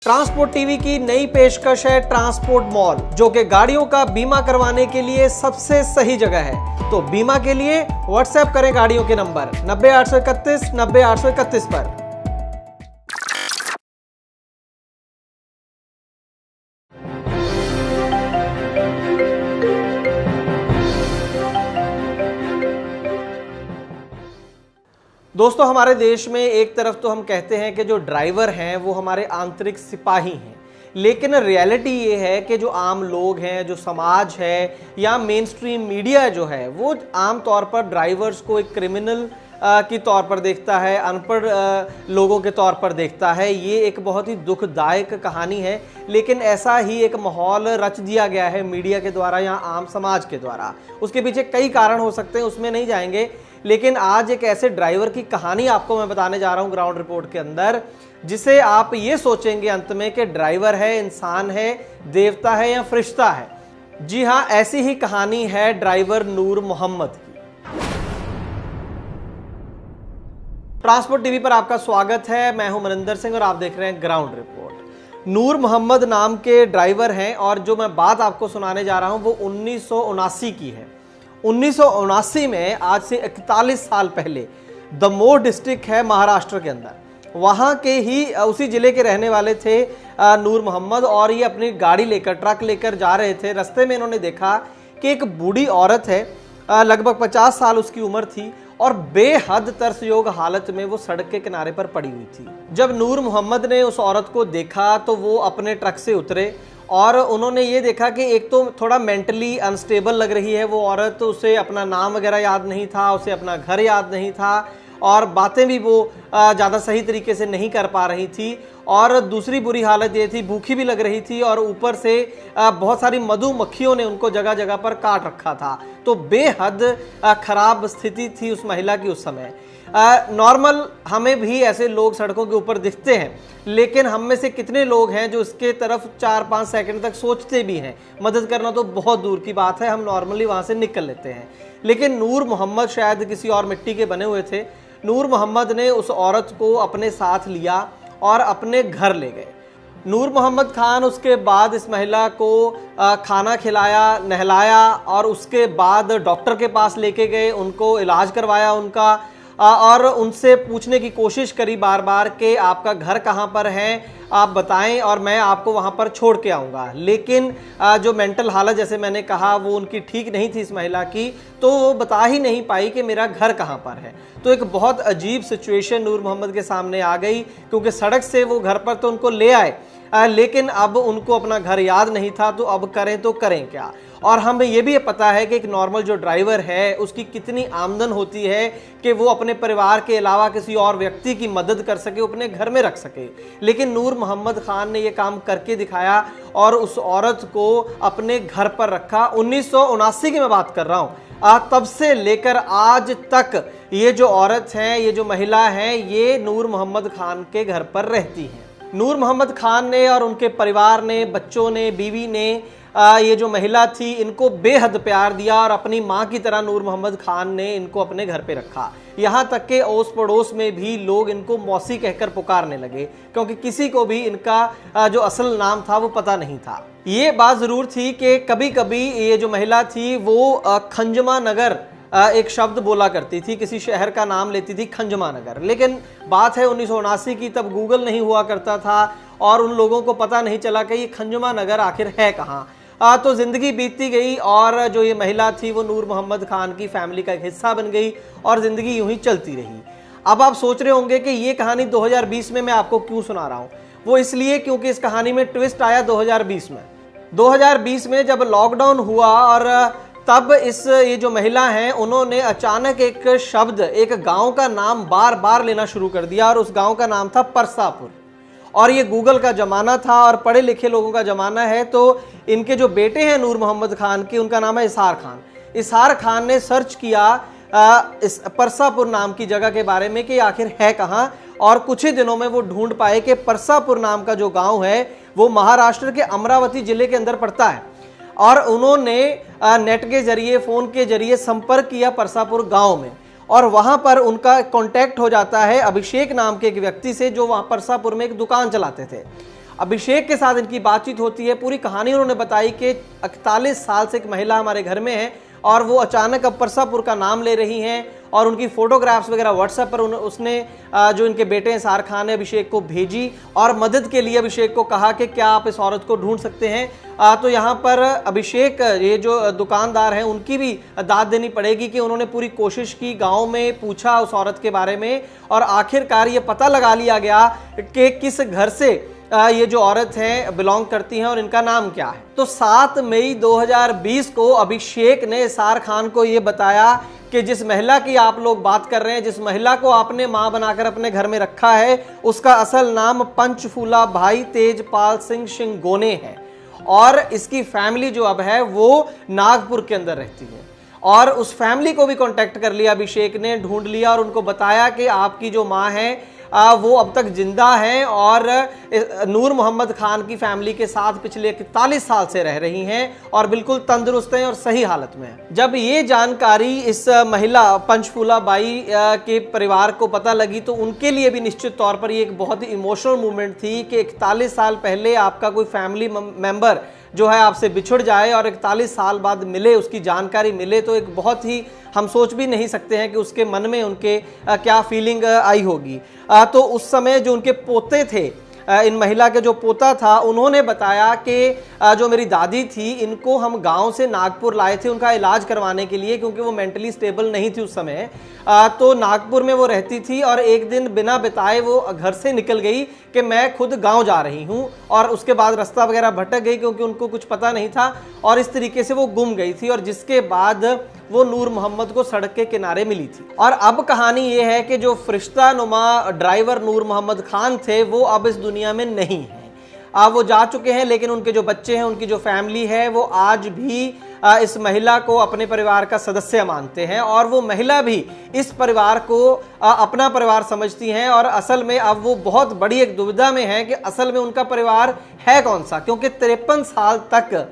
Transport TV की नई पेशकश है ट्रांसपोर्ट मॉल, जो कि गाड़ियों का बीमा करवाने के लिए सबसे सही जगह है। तो बीमा के लिए व्हाट्सएप करें गाड़ियों के नंबर 90 831 90 831 पर। दोस्तों, हमारे देश में एक तरफ तो हम कहते हैं कि जो ड्राइवर हैं वो हमारे आंतरिक सिपाही हैं, लेकिन रियलिटी ये है कि जो आम लोग हैं, जो समाज है या मेन स्ट्रीम मीडिया जो है, वो आम तौर पर ड्राइवर्स को एक क्रिमिनल की तौर पर देखता है, अनपढ़ लोगों के तौर पर देखता है। ये एक बहुत ही दुखदायक कहानी है, लेकिन ऐसा ही एक माहौल रच दिया गया है मीडिया के द्वारा या आम समाज के द्वारा। उसके पीछे कई कारण हो सकते हैं, उसमें नहीं जाएंगे, लेकिन आज एक ऐसे ड्राइवर की कहानी आपको मैं बताने जा रहा हूं ग्राउंड रिपोर्ट के अंदर, जिसे आप ये सोचेंगे अंत में कि ड्राइवर है, इंसान है, देवता है या फरिश्ता है। जी हां, ऐसी ही कहानी है ड्राइवर नूर मोहम्मद की। ट्रांसपोर्ट टीवी पर आपका स्वागत है। मैं हूं मनिंदर सिंह और आप देख रहे हैं ग्राउंड रिपोर्ट। नूर मोहम्मद नाम के ड्राइवर हैं और जो मैं बात आपको सुनाने जा रहा हूं वो 1979 की है। 1979 में, आज से 41 साल पहले, दमोह डिस्ट्रिक्ट है महाराष्ट्र के अंदर, वहाँ के ही उसी ज़िले के रहने वाले थे नूर मोहम्मद। और ये अपनी गाड़ी लेकर, ट्रक लेकर जा रहे थे। रास्ते में इन्होंने देखा कि एक बूढ़ी औरत है, लगभग 50 साल उसकी उम्र थी और बेहद तरसयोग हालत में वो सड़क के किनारे पर पड़ी हुई थी। जब नूर मोहम्मद ने उस औरत को देखा तो वो अपने ट्रक से उतरे और उन्होंने ये देखा कि एक तो थोड़ा मेंटली अनस्टेबल लग रही है वो औरत, उसे अपना नाम वगैरह याद नहीं था, उसे अपना घर याद नहीं था और बातें भी वो ज़्यादा सही तरीके से नहीं कर पा रही थी। और दूसरी बुरी हालत ये थी, भूखी भी लग रही थी और ऊपर से बहुत सारी मधुमक्खियों ने उनको जगह जगह पर काट रखा था। तो बेहद खराब स्थिति थी उस महिला की उस समय। नॉर्मल हमें भी ऐसे लोग सड़कों के ऊपर दिखते हैं, लेकिन हम में से कितने लोग हैं जो इसके तरफ 4-5 सेकंड तक सोचते भी हैं? मदद करना तो बहुत दूर की बात है, हम नॉर्मली वहाँ से निकल लेते हैं। लेकिन नूर मोहम्मद शायद किसी और मिट्टी के बने हुए थे। नूर मोहम्मद ने उस औरत को अपने साथ लिया और अपने घर ले गए। नूर मोहम्मद खान उसके बाद इस महिला को खाना खिलाया, नहलाया और उसके बाद डॉक्टर के पास लेके गए, उनको इलाज करवाया उनका, और उनसे पूछने की कोशिश करी बार बार कि आपका घर कहाँ पर है, आप बताएं और मैं आपको वहाँ पर छोड़ के आऊँगा। लेकिन जो मेंटल हालत, जैसे मैंने कहा, वो उनकी ठीक नहीं थी इस महिला की, तो वो बता ही नहीं पाई कि मेरा घर कहाँ पर है। तो एक बहुत अजीब सिचुएशन नूर मोहम्मद के सामने आ गई, क्योंकि सड़क से वो घर पर तो उनको ले आए, लेकिन अब उनको अपना घर याद नहीं था। तो अब करें तो करें क्या? और हमें ये भी पता है कि एक नॉर्मल जो ड्राइवर है उसकी कितनी आमदन होती है कि वो अपने परिवार के अलावा किसी और व्यक्ति की मदद कर सके, अपने घर में रख सके। लेकिन नूर मोहम्मद खान ने ये काम करके दिखाया और उस औरत को अपने घर पर रखा। 1979 की मैं बात कर रहा हूँ। तब से लेकर आज तक ये जो औरत है, ये जो महिला है, ये नूर मोहम्मद खान के घर पर रहती है। नूर मोहम्मद खान ने और उनके परिवार ने, बच्चों ने, बीवी ने, ये जो महिला थी, इनको बेहद प्यार दिया और अपनी माँ की तरह नूर मोहम्मद खान ने इनको अपने घर पे रखा। यहाँ तक कि ओस पड़ोस में भी लोग इनको मौसी कहकर पुकारने लगे, क्योंकि किसी को भी इनका जो असल नाम था वो पता नहीं था। ये बात ज़रूर थी कि कभी कभी ये जो महिला थी वो खंजमा नगर एक शब्द बोला करती थी, किसी शहर का नाम लेती थी, खंजमा नगर। लेकिन बात है 1979 की, तब गूगल नहीं हुआ करता था और उन लोगों को पता नहीं चला कि ये खंजमा नगर आखिर है कहाँ। तो ज़िंदगी बीतती गई और जो ये महिला थी वो नूर मोहम्मद खान की फैमिली का एक हिस्सा बन गई और ज़िंदगी यूं ही चलती रही। अब आप सोच रहे होंगे कि ये कहानी 2020 में मैं आपको क्यों सुना रहा हूँ। वो इसलिए क्योंकि इस कहानी में ट्विस्ट आया 2020 में। 2020 में जब लॉकडाउन हुआ और तब ये जो महिला हैं, उन्होंने अचानक एक शब्द, एक गांव का नाम बार बार लेना शुरू कर दिया और उस गांव का नाम था परसापुर। और ये गूगल का ज़माना था और पढ़े लिखे लोगों का ज़माना है। तो इनके जो बेटे हैं नूर मोहम्मद खान के, उनका नाम है इसार खान। इसार खान ने सर्च किया इस परसापुर नाम की जगह के बारे में कि आखिर है कहाँ, और कुछ ही दिनों में वो ढूंढ पाए कि परसापुर नाम का जो गांव है वो महाराष्ट्र के अमरावती जिले के अंदर पड़ता है। और उन्होंने नेट के जरिए, फ़ोन के जरिए संपर्क किया परसापुर गांव में और वहां पर उनका कांटेक्ट हो जाता है अभिषेक नाम के एक व्यक्ति से, जो वहां परसापुर में एक दुकान चलाते थे। अभिषेक के साथ इनकी बातचीत होती है, पूरी कहानी उन्होंने बताई कि 41 साल से एक महिला हमारे घर में है और वो अचानक अब परसापुर का नाम ले रही हैं और उनकी फोटोग्राफ्स वगैरह व्हाट्सएप पर उसने जो इनके बेटे हैं सार खान ने अभिषेक को भेजी और मदद के लिए अभिषेक को कहा कि क्या आप इस औरत को ढूंढ सकते हैं। तो यहाँ पर अभिषेक ये जो दुकानदार हैं उनकी भी दाद देनी पड़ेगी कि उन्होंने पूरी कोशिश की, गांव में पूछा उस औरत के बारे में और आखिरकार ये पता लगा लिया गया कि किस घर से ये जो औरत है बिलोंग करती हैं और इनका नाम क्या है। तो 7 मई 2020 को अभिषेक ने सार खान को ये बताया कि जिस महिला की आप लोग बात कर रहे हैं, जिस महिला को आपने मां बनाकर अपने घर में रखा है, उसका असल नाम पंचफूला भाई तेजपाल सिंह सिंगोने है और इसकी फैमिली जो अब है वो नागपुर के अंदर रहती है। और उस फैमिली को भी कांटेक्ट कर लिया अभिषेक ने, ढूंढ लिया और उनको बताया कि आपकी जो मां है वो अब तक जिंदा हैं और नूर मोहम्मद खान की फैमिली के साथ पिछले 41 साल से रह रही हैं और बिल्कुल तंदुरुस्त हैं और सही हालत में हैं। जब ये जानकारी इस महिला पंचफूला बाई के परिवार को पता लगी तो उनके लिए भी निश्चित तौर पर ये एक बहुत ही इमोशनल मूवमेंट थी कि 41 साल पहले आपका कोई फैमिली मेंबर जो है आपसे बिछुड़ जाए और 41 साल बाद मिले, उसकी जानकारी मिले, तो एक बहुत ही हम सोच भी नहीं सकते हैं कि उसके मन में उनके क्या फीलिंग आई होगी। तो उस समय जो उनके पोते थे, इन महिला के जो पोता था, उन्होंने बताया कि जो मेरी दादी थी इनको हम गांव से नागपुर लाए थे उनका इलाज करवाने के लिए, क्योंकि वो मेंटली स्टेबल नहीं थी उस समय। तो नागपुर में वो रहती थी और एक दिन बिना बताए वो घर से निकल गई कि मैं खुद गांव जा रही हूं और उसके बाद रास्ता वगैरह भटक गई क्योंकि उनको कुछ पता नहीं था और इस तरीके से वो गुम गई थी और जिसके बाद वो नूर मोहम्मद को सड़क के किनारे मिली थी। और अब कहानी ये है कि जो फरिश्ता नुमा ड्राइवर नूर मोहम्मद खान थे वो अब इस दुनिया में नहीं है। वो जा चुके हैं, लेकिन उनके जो बच्चे हैं, उनकी जो फैमिली है, वो आज भी इस महिला को अपने परिवार का सदस्य मानते हैं और वो महिला भी इस परिवार को अपना परिवार समझती हैं। और असल में अब वो बहुत बड़ी एक दुविधा में है कि असल में उनका परिवार है कौन सा, क्योंकि 53 साल तक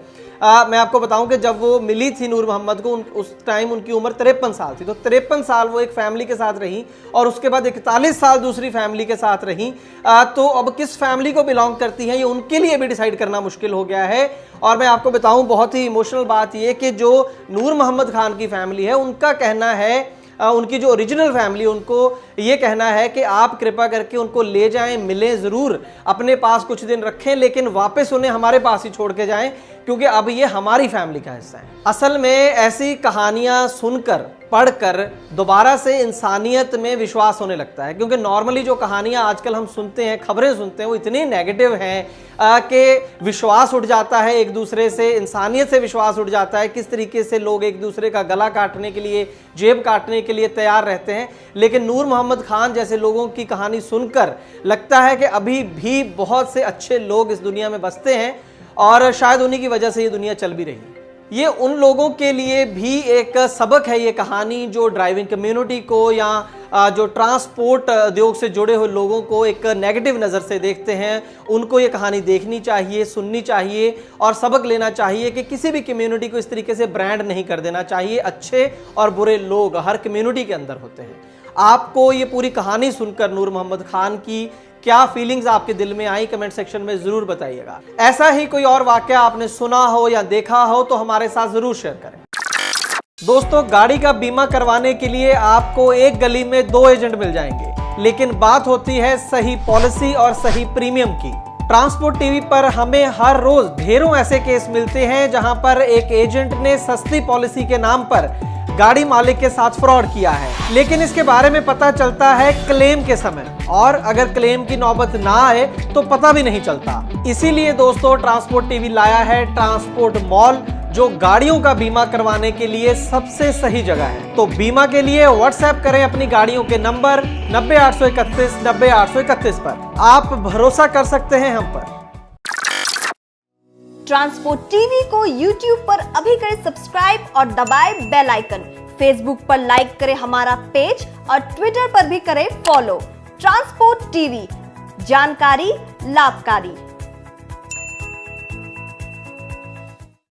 मैं आपको बताऊं कि जब वो मिली थी नूर मोहम्मद को उस टाइम उनकी उम्र 53 साल थी। तो 53 साल वो एक फैमिली के साथ रही और उसके बाद 41 साल दूसरी फैमिली के साथ रही। तो अब किस फैमिली को बिलोंग करती है ये उनके लिए भी डिसाइड करना मुश्किल हो गया है। और मैं आपको बताऊं बहुत ही इमोशनल बात ये कि जो नूर मोहम्मद खान की फैमिली है उनका कहना है, उनकी जो ओरिजिनल फैमिली, उनको ये कहना है कि आप कृपा करके उनको ले जाएं, मिलें ज़रूर, अपने पास कुछ दिन रखें, लेकिन वापस उन्हें हमारे पास ही छोड़ के जाएं क्योंकि अब ये हमारी फैमिली का हिस्सा है। असल में ऐसी कहानियां सुनकर, पढ़कर दोबारा से इंसानियत में विश्वास होने लगता है, क्योंकि नॉर्मली जो कहानियां आजकल हम सुनते हैं, खबरें सुनते हैं, वो इतनी नेगेटिव हैं कि विश्वास उठ जाता है एक दूसरे से, इंसानियत से विश्वास उठ जाता है। किस तरीके से लोग एक दूसरे का गला काटने के लिए, जेब काटने के लिए तैयार रहते हैं। लेकिन नूर मोहम्मद खान जैसे लोगों की कहानी सुनकर लगता है कि अभी भी बहुत से अच्छे लोग इस दुनिया में बसते हैं और शायद उन्हीं की वजह से ये दुनिया चल भी रही है। ये उन लोगों के लिए भी एक सबक है ये कहानी जो ड्राइविंग कम्युनिटी को या जो ट्रांसपोर्ट उद्योग से जुड़े हुए लोगों को एक नेगेटिव नज़र से देखते हैं। उनको ये कहानी देखनी चाहिए, सुननी चाहिए और सबक लेना चाहिए कि किसी भी कम्युनिटी को इस तरीके से ब्रांड नहीं कर देना चाहिए। अच्छे और बुरे लोग हर कम्युनिटी के अंदर होते हैं। आपको ये पूरी कहानी सुनकर नूर मोहम्मद खान की क्या फीलिंग्स आपके दिल में आई, कमेंट सेक्शन में जरूर बताइएगा। ऐसा ही कोई और वाकया आपने सुना हो या देखा हो तो हमारे साथ जरूर शेयर करें। दोस्तों, गाड़ी का बीमा करवाने के लिए आपको एक गली में 2 एजेंट मिल जाएंगे, लेकिन बात होती है सही पॉलिसी और सही प्रीमियम की। ट्रांसपोर्ट टीवी पर हमें हर रोज ढेरों ऐसे केस मिलते हैं जहां पर एक एजेंट ने सस्ती पॉलिसी के नाम पर गाड़ी मालिक के साथ फ्रॉड किया है, लेकिन इसके बारे में पता चलता है क्लेम के समय, और अगर क्लेम की नौबत ना आए तो पता भी नहीं चलता। इसीलिए दोस्तों, ट्रांसपोर्ट टीवी लाया है ट्रांसपोर्ट मॉल, जो गाड़ियों का बीमा करवाने के लिए सबसे सही जगह है। तो बीमा के लिए व्हाट्सएप करें अपनी गाड़ियों के नंबर 90 831 90 831 पर। आप भरोसा कर सकते हैं हम पर। ट्रांसपोर्ट टीवी को यूट्यूब पर अभी करें सब्सक्राइब और दबाएं बेल आइकन। फेसबुक पर लाइक करें हमारा पेज और ट्विटर पर भी करें फॉलो। ट्रांसपोर्ट टीवी, जानकारी लाभकारी।